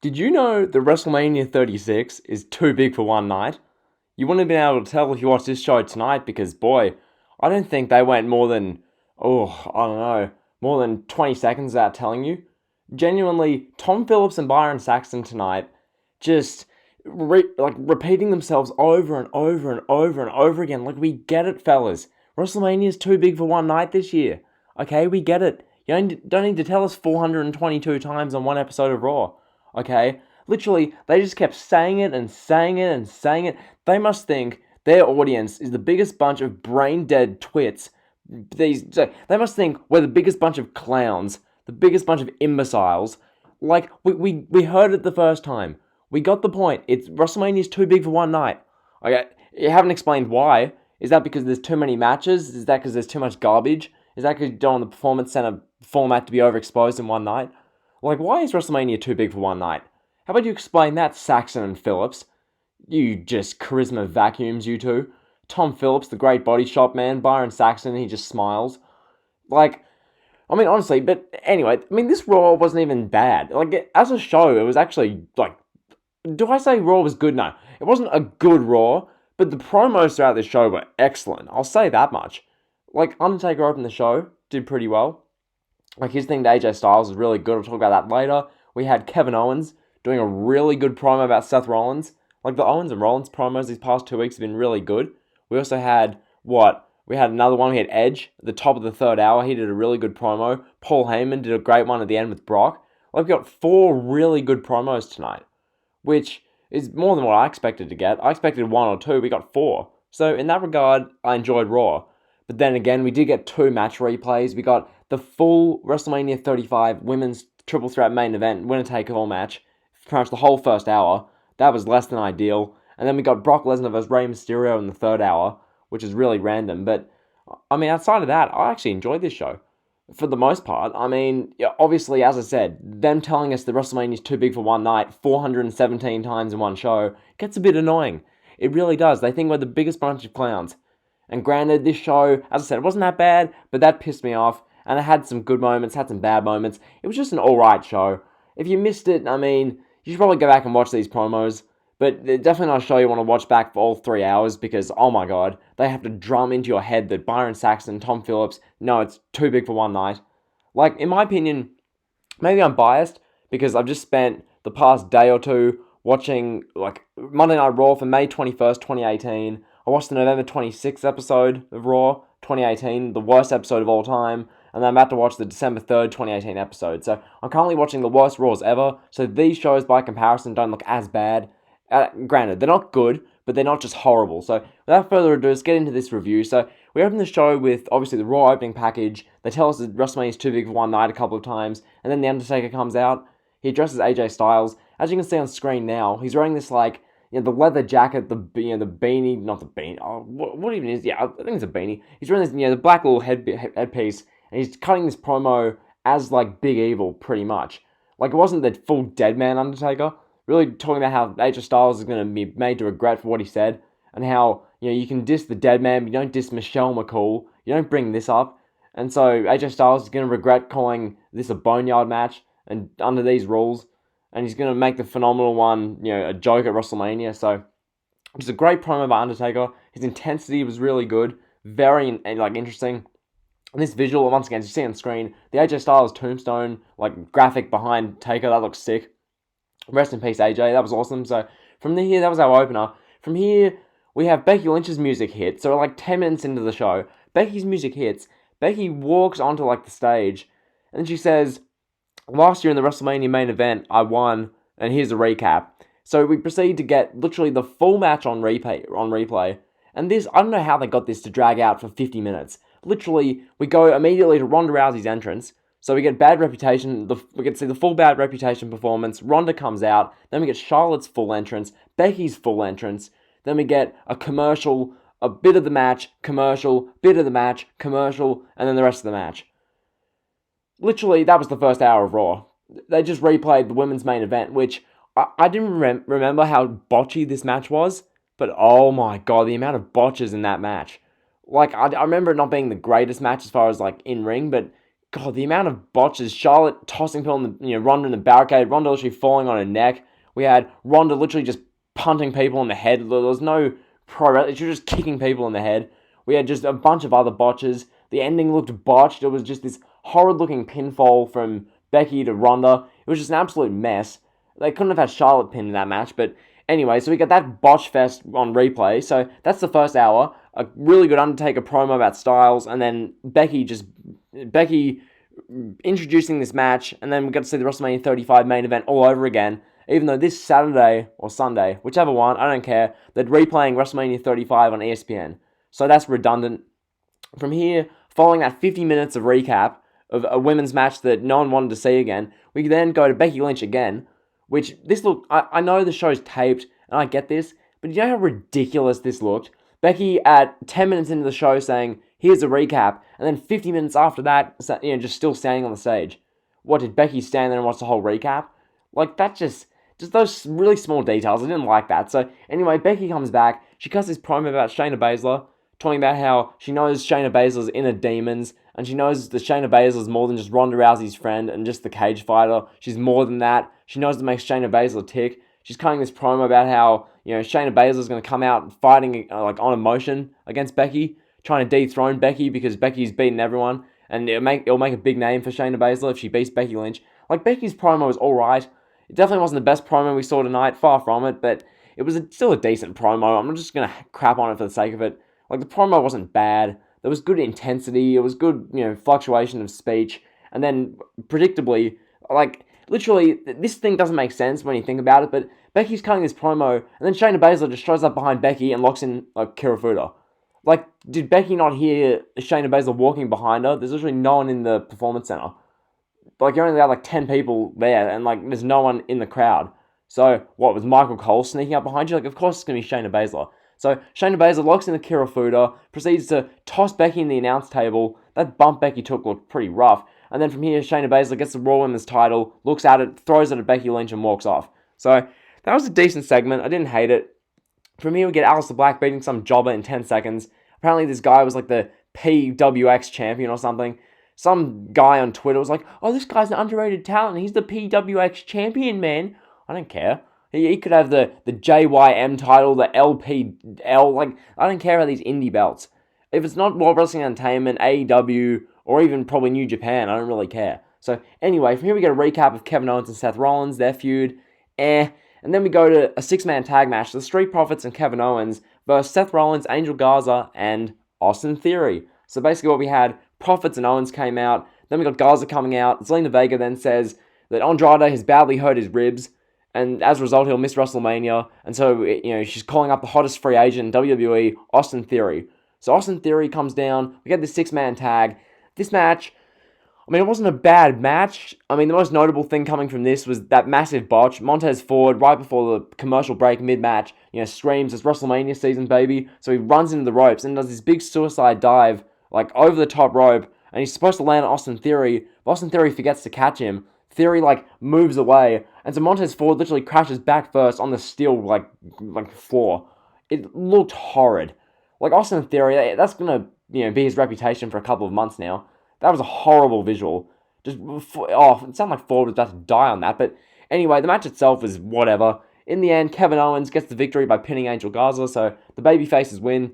Did you know that WrestleMania 36 is too big for one night? You wouldn't have been able to tell if you watched this show tonight because, boy, I don't think they went more than, I don't know, more than 20 seconds without telling you. Genuinely, Tom Phillips and Byron Saxton tonight just repeating themselves over and over and over and over again. Like, we get it, fellas. WrestleMania is too big for one night this year. Okay, we get it. You don't need to tell us 422 times on one episode of Raw. Okay? Literally, they just kept saying it and saying it and saying it. They must think their audience is the biggest bunch of brain-dead twits. They must think we're the biggest bunch of clowns, the biggest bunch of imbeciles. Like, we heard it the first time. We got the point. WrestleMania is too big for one night. Okay, you haven't explained why. Is that because there's too many matches? Is that because there's too much garbage? Is that because you don't want the Performance Center format to be overexposed in one night? Like, why is WrestleMania too big for one night? How about you explain that, Saxon and Phillips? You just charisma vacuums, you two. Tom Phillips, the great body shop man. Byron Saxton, he just smiles. Like, I mean, honestly, but anyway, this Raw wasn't even bad. Like, as a show, it was actually, like, do I say Raw was good? No. It wasn't a good Raw, but the promos throughout this show were excellent. I'll say that much. Like, Undertaker opened the show, did pretty well. Like, his thing to AJ Styles was really good. I'll talk about that later. We had Kevin Owens doing a really good promo about Seth Rollins. Like, the Owens and Rollins promos these past 2 weeks have been really good. We also had, We had another one. We had Edge at the top of the third hour. He did a really good promo. Paul Heyman did a great one at the end with Brock. Like, we got 4 really good promos tonight, which is more than what I expected to get. I expected 1 or 2. We got 4. So, in that regard, I enjoyed Raw. But then again, we did get 2 match replays. We got the full WrestleMania 35 women's triple threat main event, winner-take-all match, pretty much the whole first hour. That was less than ideal. And then we got Brock Lesnar versus Rey Mysterio in the third hour, which is really random. But, outside of that, I actually enjoyed this show. For the most part, obviously, as I said, them telling us that WrestleMania is too big for one night 417 times in one show gets a bit annoying. It really does. They think we're the biggest bunch of clowns. And granted, this show, as I said, it wasn't that bad, but that pissed me off. And it had some good moments, had some bad moments. It was just an alright show. If you missed it, you should probably go back and watch these promos. But definitely not a show you want to watch back for all 3 hours because, oh my god, they have to drum into your head that Byron Saxton, Tom Phillips, no, it's too big for one night. Like, in my opinion, maybe I'm biased because I've just spent the past day or two watching, like, Monday Night Raw for May 21st, 2018. I watched the November 26th episode of Raw, 2018, the worst episode of all time. And then I'm about to watch the December 3rd, 2018 episode. So I'm currently watching the worst Raws ever. So these shows, by comparison, don't look as bad. Granted, they're not good, but they're not just horrible. So without further ado, let's get into this review. So we open the show with, obviously, the Raw opening package. They tell us that WrestleMania is too big for one night a couple of times. And then The Undertaker comes out. He addresses AJ Styles. As you can see on screen now, he's wearing this, the leather jacket, the beanie, not the beanie. Oh, what even is? Yeah, I think it's a beanie. He's wearing this, the black little headpiece. And he's cutting this promo as, Big Evil, pretty much. Like, it wasn't the full dead man Undertaker. Really talking about how AJ Styles is going to be made to regret for what he said. And how, you can diss the dead man, but you don't diss Michelle McCool. You don't bring this up. And so, AJ Styles is going to regret calling this a boneyard match, and under these rules. And he's going to make the phenomenal one, a joke at WrestleMania. So, just a great promo by Undertaker. His intensity was really good. Very, interesting. And this visual, once again, as you see on screen, the AJ Styles tombstone, graphic behind Taker, that looks sick. Rest in peace, AJ, that was awesome. So, from here, that was our opener. From here, we have Becky Lynch's music hit. So, 10 minutes into the show, Becky's music hits. Becky walks onto, the stage, and she says, last year in the WrestleMania main event, I won, and here's a recap. So, we proceed to get literally the full match on replay. And this, I don't know how they got this to drag out for 50 minutes. Literally, we go immediately to Ronda Rousey's entrance. So we get Bad Reputation, we get to see the full Bad Reputation performance. Ronda comes out. Then we get Charlotte's full entrance, Becky's full entrance. Then we get a commercial, a bit of the match, commercial, bit of the match, commercial, and then the rest of the match. Literally, that was the first hour of Raw. They just replayed the women's main event, which I didn't remember how botchy this match was. But oh my god, the amount of botches in that match. I remember it not being the greatest match as far as, in-ring, but God, the amount of botches. Charlotte tossing people in the, Ronda in the barricade. Ronda literally falling on her neck. We had Ronda literally just punting people in the head. There was no she was just kicking people in the head. We had just a bunch of other botches. The ending looked botched. It was just this horrid-looking pinfall from Becky to Ronda. It was just an absolute mess. They couldn't have had Charlotte pin in that match, but anyway, so we got that botch fest on replay. So that's the first hour. A really good Undertaker promo about Styles, and then Becky introducing this match, and then we got to see the WrestleMania 35 main event all over again. Even though this Saturday or Sunday, whichever one, I don't care, they're replaying WrestleMania 35 on ESPN. So that's redundant. From here, following that 50 minutes of recap of a women's match that no one wanted to see again, we then go to Becky Lynch again, which I know the show's taped, and I get this, but do you know how ridiculous this looked? Becky at 10 minutes into the show saying, here's a recap, and then 50 minutes after that, just still standing on the stage. What, did Becky stand there and watch the whole recap? Like, that just those really small details, I didn't like that. So, anyway, Becky comes back, she cuts this promo about Shayna Baszler, talking about how she knows Shayna Baszler's inner demons, and she knows that Shayna Baszler's more than just Ronda Rousey's friend and just the cage fighter. She's more than that. She knows what makes Shayna Baszler tick. She's cutting this promo about how, Shayna Baszler's going to come out fighting on emotion against Becky, trying to dethrone Becky because Becky's beaten everyone, and it'll make a big name for Shayna Baszler if she beats Becky Lynch. Like, Becky's promo was alright. It definitely wasn't the best promo we saw tonight, far from it, but it was still a decent promo. I'm not just going to crap on it for the sake of it. Like, the promo wasn't bad. There was good intensity. It was good, fluctuation of speech. And then, predictably, literally, this thing doesn't make sense when you think about it, but Becky's cutting this promo, and then Shayna Baszler just shows up behind Becky and locks in, Kirifuda. Like, did Becky not hear Shayna Baszler walking behind her? There's literally no one in the Performance Center. Like, you only got, 10 people there, and, there's no one in the crowd. So, what, was Michael Cole sneaking up behind you? Of course it's going to be Shayna Baszler. So, Shayna Baszler locks in the Kirifuda, proceeds to toss Becky in the announce table. That bump Becky took looked pretty rough. And then from here, Shayna Baszler gets the Raw Women's title, looks at it, throws it at Becky Lynch, and walks off. So, that was a decent segment. I didn't hate it. From here, we get Aleister Black beating some jobber in 10 seconds. Apparently, this guy was the PWX champion or something. Some guy on Twitter was like, oh, this guy's an underrated talent. He's the PWX champion, man. I don't care. He could have the JYM title, the LPL. I don't care about these indie belts. If it's not World Wrestling Entertainment, AEW, or even probably New Japan, I don't really care. So, anyway, from here we get a recap of Kevin Owens and Seth Rollins, their feud. And then we go to a six-man tag match, the Street Profits and Kevin Owens versus Seth Rollins, Angel Garza, and Austin Theory. So basically what we had, Profits and Owens came out, then we got Garza coming out. Zelina Vega then says that Andrade has badly hurt his ribs, and as a result he'll miss WrestleMania, and so, she's calling up the hottest free agent in WWE, Austin Theory. So Austin Theory comes down, we get this six-man tag. This match, it wasn't a bad match. The most notable thing coming from this was that massive botch. Montez Ford, right before the commercial break, mid-match, screams, it's WrestleMania season, baby. So he runs into the ropes and does this big suicide dive, over the top rope, and he's supposed to land on Austin Theory, but Austin Theory forgets to catch him. Theory, moves away, and so Montez Ford literally crashes back first on the steel, floor. It looked horrid. Austin Theory, that's gonna, be his reputation for a couple of months now. That was a horrible visual. It sounded like Ford was about to die on that. But anyway, the match itself was whatever. In the end, Kevin Owens gets the victory by pinning Angel Garza, so the babyfaces win.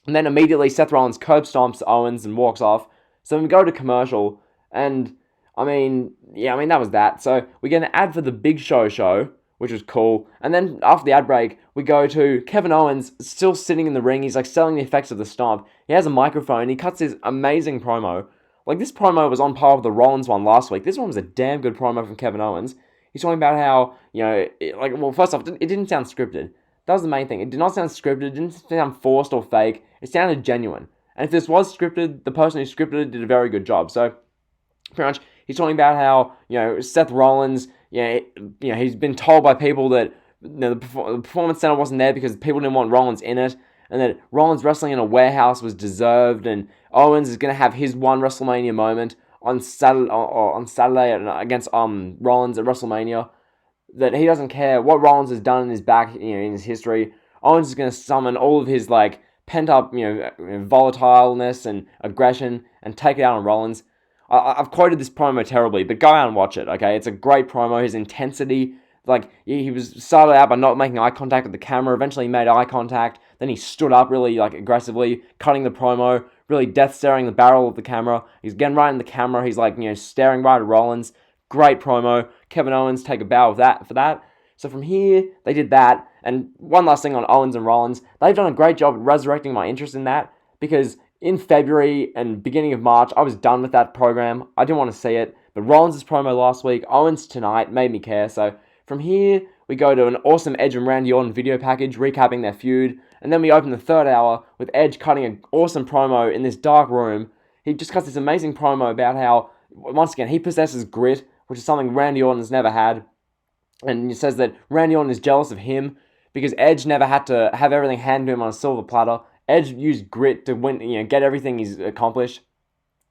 And then immediately Seth Rollins curb stomps Owens and walks off. So we go to commercial, and that was that. So we get an ad for the Big Show, which was cool. And then after the ad break, we go to Kevin Owens still sitting in the ring. He's selling the effects of the stomp. He has a microphone. He cuts his amazing promo. This promo was on par with the Rollins one last week. This one was a damn good promo from Kevin Owens. He's talking about how, first off, it didn't sound scripted. That was the main thing. It did not sound scripted. It didn't sound forced or fake. It sounded genuine. And if this was scripted, the person who scripted it did a very good job. So, pretty much, he's talking about how, Seth Rollins, he's been told by people that the Performance Center wasn't there because people didn't want Rollins in it, and that Rollins wrestling in a warehouse was deserved, and Owens is going to have his one WrestleMania moment on Saturday against Rollins at WrestleMania, that he doesn't care what Rollins has done in his back, in his history. Owens is going to summon all of his, pent-up, volatileness and aggression and take it out on Rollins. I've quoted this promo terribly, but go out and watch it, okay? It's a great promo. His intensity, like, he was started out by not making eye contact with the camera. Eventually he made eye contact. Then he stood up really, like, aggressively, cutting the promo, really death staring the barrel of the camera. He's getting right in the camera. He's, like, staring right at Rollins. Great promo. Kevin Owens take a bow for that. So from here, they did that. And one last thing on Owens and Rollins. They've done a great job at resurrecting my interest in that, because in February and beginning of March, I was done with that program. I didn't want to see it. But Rollins' promo last week, Owens tonight, made me care. So from here, we go to an awesome Edge and Randy Orton video package, recapping their feud. And then we open the third hour with Edge cutting an awesome promo in this dark room. He just cuts this amazing promo about how, once again, he possesses grit, which is something Randy Orton has never had. And he says that Randy Orton is jealous of him because Edge never had to have everything handed to him on a silver platter. Edge used grit to win, get everything he's accomplished.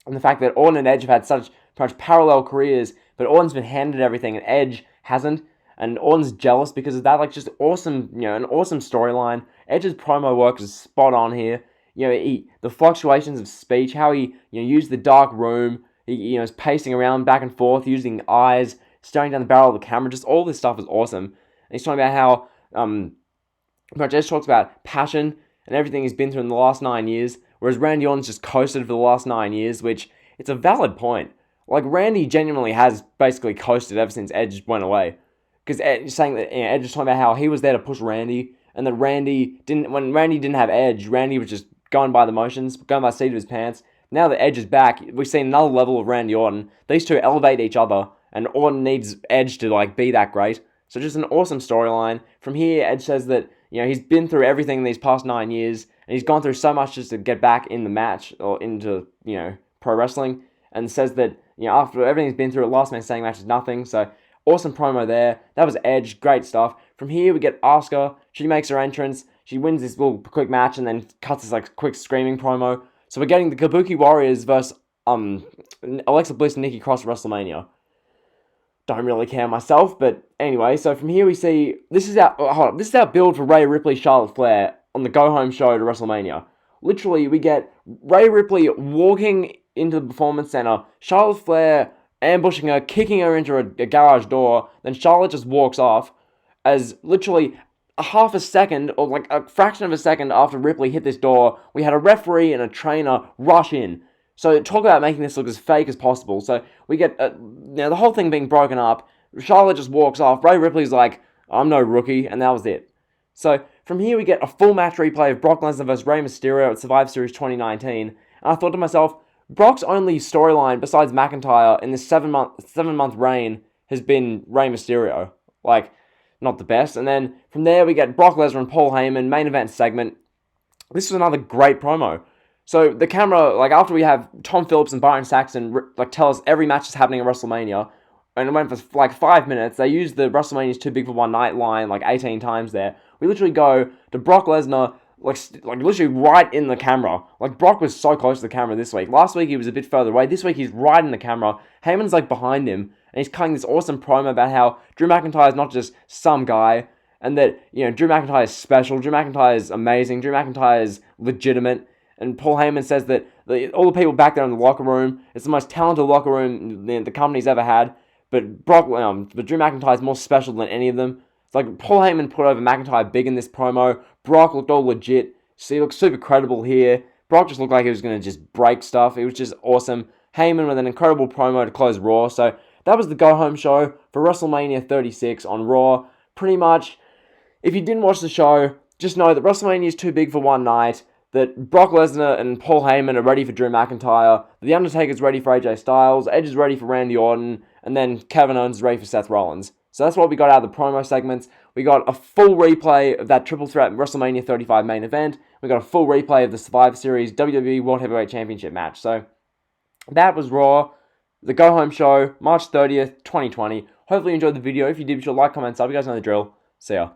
And the fact that Orton and Edge have had such parallel careers, but Orton's been handed everything and Edge hasn't. And Orton's jealous because of that. Like, just awesome, an awesome storyline. Edge's promo work is spot on here. The fluctuations of speech, how he, used the dark room. He, is pacing around back and forth, using eyes, staring down the barrel of the camera. Just all this stuff is awesome. And he's talking about how, Edge talks about passion and everything he's been through in the last 9 years, whereas Randy Orton's just coasted for the last 9 years, which, it's a valid point. Like, Randy genuinely has basically coasted ever since Edge went away. Because Edge is saying that, Edge is talking about how he was there to push Randy, and that when Randy didn't have Edge, Randy was just going by the motions, going by the seat of his pants. Now that Edge is back, we've seen another level of Randy Orton. These two elevate each other, and Orton needs Edge to, be that great. So just an awesome storyline. From here, Edge says that, he's been through everything in these past 9 years, and he's gone through so much just to get back in the match, or into, pro wrestling, and says that, after everything he's been through, a last man standing match is nothing. So awesome promo there. That was Edge. Great stuff. From here, we get Asuka. She makes her entrance. She wins this little quick match and then cuts this quick screaming promo. So we're getting the Kabuki Warriors versus Alexa Bliss and Nikki Cross at WrestleMania. Don't really care myself, but anyway. So from here we see this is our build for Rhea Ripley, Charlotte Flair on the go home show to WrestleMania. Literally, we get Rhea Ripley walking into the Performance Center, Charlotte Flair ambushing her, kicking her into a garage door, then Charlotte just walks off, as literally a half a second, or a fraction of a second after Ripley hit this door, we had a referee and a trainer rush in. So talk about making this look as fake as possible. So we get, the whole thing being broken up, Charlotte just walks off, Rhea Ripley's like, I'm no rookie, and that was it. So from here we get a full match replay of Brock Lesnar vs. Rey Mysterio at Survivor Series 2019, and I thought to myself, Brock's only storyline besides McIntyre in this 7-month reign has been Rey Mysterio. Not the best. And then from there we get Brock Lesnar and Paul Heyman main event segment. This was another great promo. So the camera, after we have Tom Phillips and Byron Saxton tell us every match is happening at WrestleMania, and it went for 5 minutes. They used the WrestleMania's too big for one night line 18 times there. We literally go to Brock Lesnar literally right in the camera. Brock was so close to the camera this week. Last week he was a bit further away. This week he's right in the camera. Heyman's behind him, and he's cutting this awesome promo about how Drew McIntyre is not just some guy, and that, Drew McIntyre is special, Drew McIntyre is amazing, Drew McIntyre is legitimate, and Paul Heyman says that all the people back there in the locker room, it's the most talented locker room the company's ever had, but Drew McIntyre is more special than any of them. It's Paul Heyman put over McIntyre big in this promo. Brock looked all legit. He looked super credible here. Brock just looked like he was going to just break stuff. It was just awesome. Heyman with an incredible promo to close Raw. So that was the go-home show for WrestleMania 36 on Raw. Pretty much, if you didn't watch the show, just know that WrestleMania is too big for one night, that Brock Lesnar and Paul Heyman are ready for Drew McIntyre, The Undertaker's ready for AJ Styles, Edge is ready for Randy Orton, and then Kevin Owens is ready for Seth Rollins. So that's what we got out of the promo segments. We got a full replay of that Triple Threat WrestleMania 35 main event. We got a full replay of the Survivor Series WWE World Heavyweight Championship match. So that was Raw, the Go Home Show, March 30th, 2020. Hopefully you enjoyed the video. If you did, be sure to like, comment, sub. You guys know the drill. See ya.